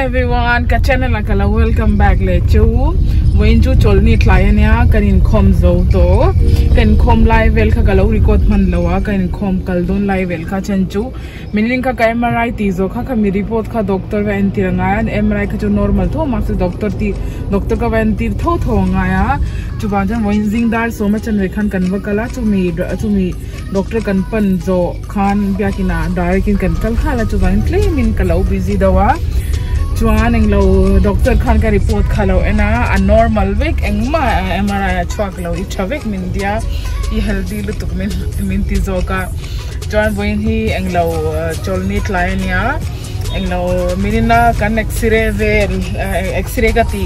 everyone, ka channel akala welcome back le chu. When chu cholni client ya kanin khom zo to kan khom live vel kha kalo record man lawa kan khom kaldon live vel kha chen chu meaning ka MRI ti zo kha mi report kha doctor va en tiranga MRI kha chu normal tho ma se doctor ka van tir tho nga ya chu ban jan voin zing dar so much an rekhan kan va kala chu mi doctor kan pan zo khan bya kina direct in kan kal khala chu ban claim in kalo busy dawa chuan englo doctor khan ka report khalo ena a normal week engma MRI chwak lo I chavek min dia I healthy lu tuk min ti zo ka chuan voin hi englo cholni client ya englo minina kan x-ray vel x-ray ka ti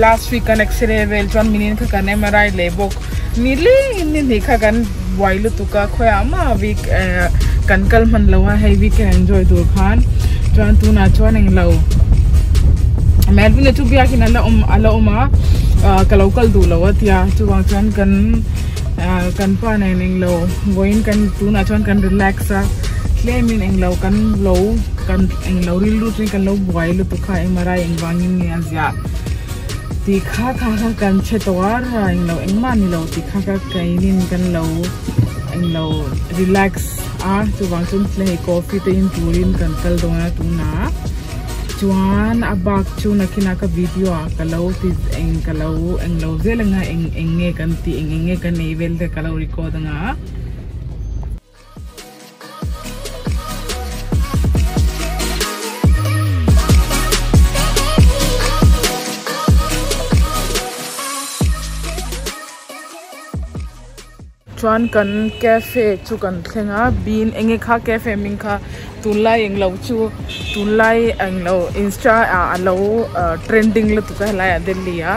last week kan x-ray vel chuan minin ka kan MRI le bok ni kha kan wailu tuka khoya ma week kan kal man lo ha week enjoy dur khan chuan tu na chuan englo Melvin tu biya kin ala uma kalokal du lawat ya chu wang chuan kan pa na ning lo voin kan tu na chuan kan relax a claim in englo kan englo ril lu kan lo boil lu tu kha MRI engwangin ni azya ti kha kan chetwar englo engma ni lo ti kha kainin kan lo englo relax a chu wang chun play coffee te in turin kan kal dona tu na chuan abak chu nakina ka video kalau tis kalau englo zelanga enge kan ti enge kan level de kalau record nga chuan kan cafe chu kan thlenga bean enge kha cafe min kha tunlai englo chu tunlai englo insta alo trending lu tu ka la delhi ya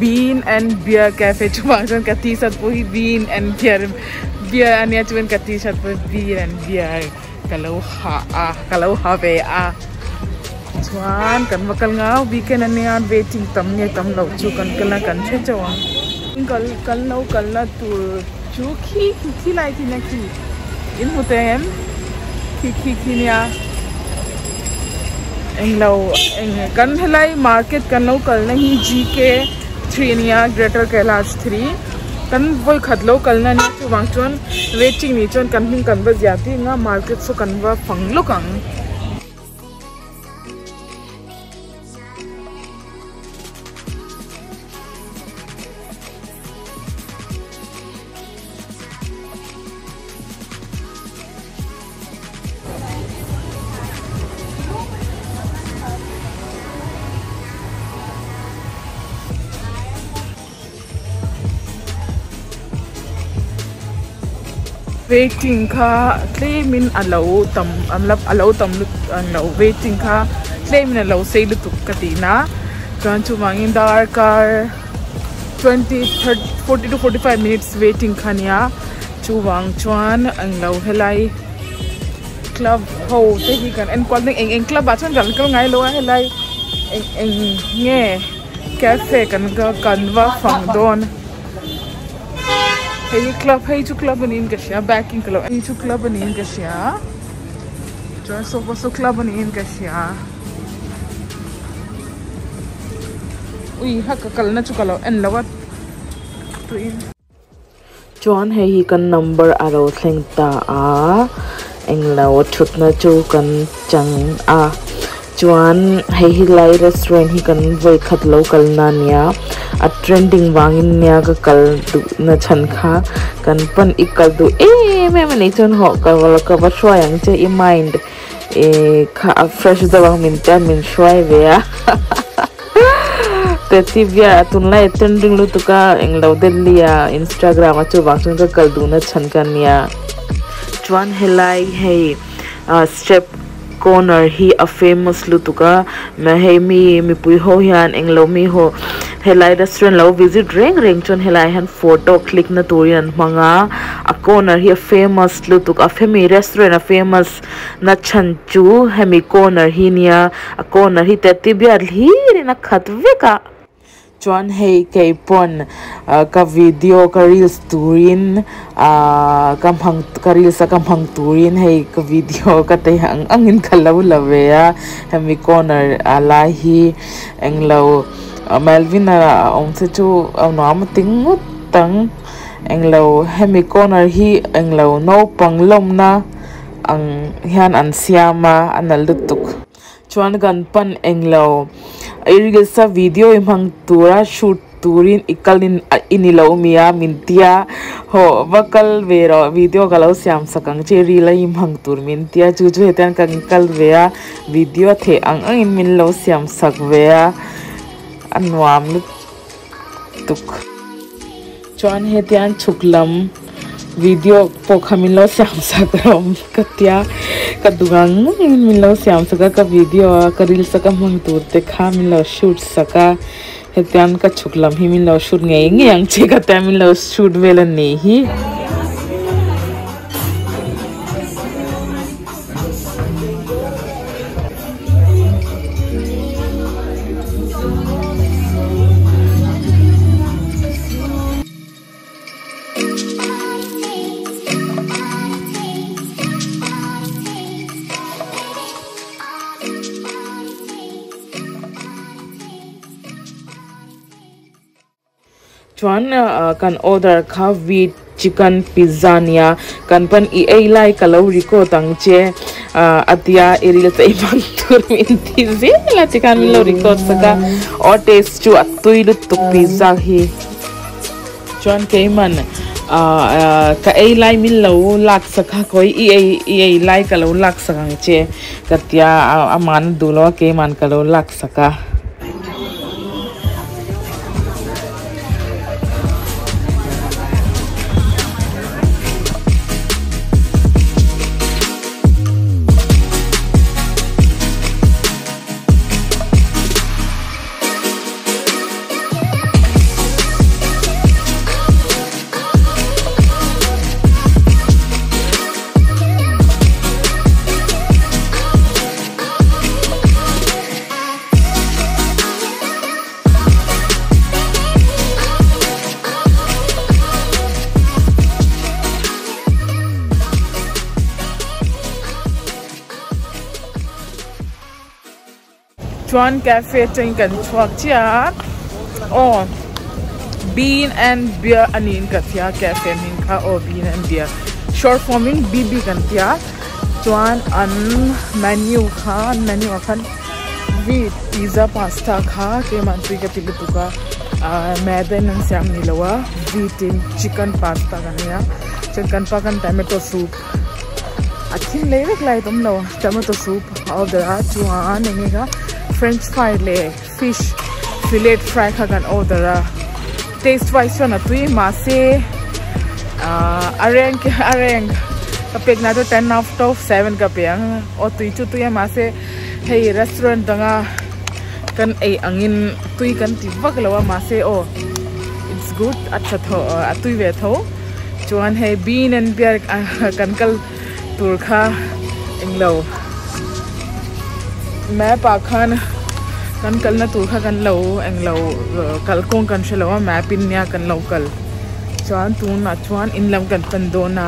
bean and beer cafe chu bang ka t-shirt po hi bean and beer ania chuan ka t-shirt po beer and beer kalau ha ve a chuan kan makal nga weekend ania waiting tam lo chu kan kala kan che chawang kal la tu chu ki lai ti na ki in hotel ki nia englo kan helai market kan lo kal na hi GK 3 nia greater kailash 3 kan voi khatlo kal na ni chu wang chon waiting ni chon kan hing kan ba jati nga market so kan wa phang lo kang waiting kha claim in alo tam lo waiting kha claim in alo sei lu tuk katina chuan chu mangin dar car 40 to 45 minutes waiting khania chu wang chuan anglo helai club ho te hi kan en kwal eng club a chuan kan ngai lo helai eng nge cafe kan wa phang don hey club hey chu club in kasya backing club hey chu club in kasya jo so club in kasya ui hak kalna chu kalo en lawat to in chuan hey hi kan number aro thlengta a englo thutna chu kan chang a chuan hey hi lai restaurant hi kan voi khat local na nia a trending wangin nia ka kal du na chan kha kan pan ikal du me mani chon ho ka wa shwayang che I mind kha fresh da wang min tan min shwai ve a te tivia tunlai trending lu tu ka englo delhi a Instagram a chu wang chon ka kal du na chan kan nia chuan helai hey step corner hi a famous lutuka ma he mi pui ho hian englo mi ho helai restaurant lo visit reng chon helai han photo click na turian manga a corner hi a famous lutuk a family restaurant a famous na chan chu hemi corner hi nia a corner hi te tibiar hi na khatveka chuan hei keipon ka video ka reels turin ka reels ka hang turin hei ka video ka te angin khalo lawe hemi corner ala hi englo Melvin ông sẽ chu ông nói một tiếng ngút tầng anh lâu hemi corner hi anh lâu nấu bằng lông na ang hian an siama an lutuk chuan gan pan anh lâu irigesa video imhang tura shoot turin ikalin inilo mia mintia ho vakal vero video galo siam sakang cheri la imhang tur mintia chu chu hetan kang kal vea video the ang in min lo siam sak vea anwam tuk chuan hetian chuklam video po khamin lo siam sakrom katia kadungang min lo siam saka ka video ka reel saka mang tur te khamin lo shoot saka hetian ka chuklam hi min lo shoot ngei ngiang che ka ta min lo shoot vela ni hi chuan kan order kha wheat chicken pizza nia kan pan ei lai kalori ko tang che atia eril chei mang tur min ti zela chicken lo record saka or taste chu atui lu tuk pizza hi chuan ke man ka ei lai min lo lak saka koi ei lai ka lo lak sakang che katia aman dulo ke man ka lo lak saka chuan cafe chang kan chuak chia bean and beer anin ka thia cafe min kha bean and beer short forming bb kan tia chuan an menu khan wheat pizza pasta kha ke man tui ka tilu tuka maida nang siam ni lawa wheat in chicken pasta kan ya chicken pa kan tomato soup athin lewek lai tom lo tomato soup all the chuan nge ka French fry le fish fillet fry khagan order taste wise na tui ma se arrange kapek na to 10 out of 7 ka peang o tui chu tui ma se hey restaurant danga kan ei angin tui kan ti vak lawa ma se it's good acha tho atui ve tho chuan hey bean and beer kan kal tur kha englo मैं पाखन कन कल ना तुखा कन लो एंगलो कल को कन शलो मैं पिन्या कन लो कल चुआन तून चुआन इन लम कन पंदो ना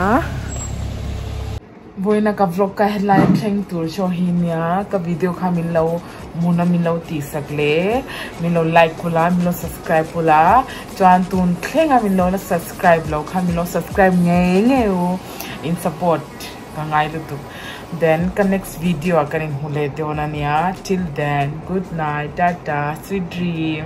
वो ना का व्लॉग का हेडलाइन थैंक टूर शो हिन्या का वीडियो खा मिल लो मुना मिल लो ती सकले मिल लो लाइक पुला मिल लो सब्सक्राइब पुला चुआन तून थेंगा मिल लो ना सब्सक्राइब लो खा मिल लो subscribe nge in support kangai lu then next video akaring hule te onania till then good night tata sweet dream